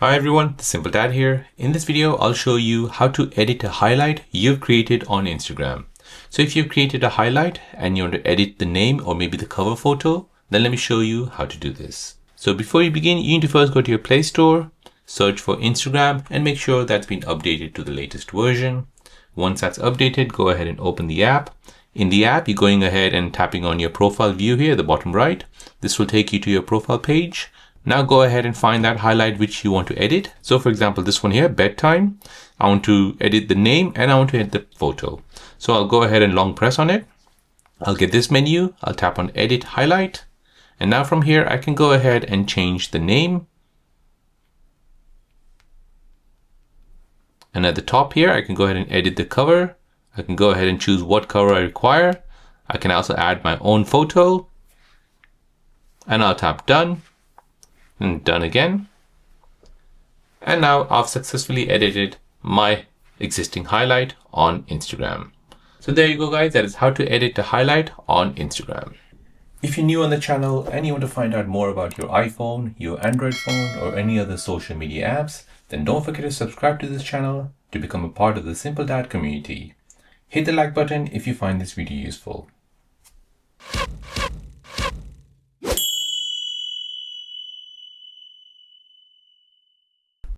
Hi everyone, the Simple Dad here. In this video, I'll show you how to edit a highlight you've created on Instagram. So if you've created a highlight and you want to edit the name or maybe the cover photo, then let me show you how to do this. So before you begin, you need to first go to your Play Store, search for Instagram and make sure that's been updated to the latest version. Once that's updated, go ahead and open the app. In the app, you're going ahead and tapping on your profile view here at the bottom right. This will take you to your profile page. Now go ahead and find that highlight which you want to edit. So for example, this one here, bedtime. I want to edit the name and I want to edit the photo. So I'll go ahead and long press on it. I'll get this menu. I'll tap on edit highlight. And now from here, I can go ahead and change the name. And at the top here, I can go ahead and edit the cover. I can go ahead and choose what cover I require. I can also add my own photo. And I'll tap done. And done again. And now I've successfully edited my existing highlight on Instagram. So there you go guys, that is how to edit a highlight on Instagram. If you're new on the channel and you want to find out more about your iPhone, your Android phone or any other social media apps, then don't forget to subscribe to this channel to become a part of the Simple Dad community. Hit the like button if you find this video useful.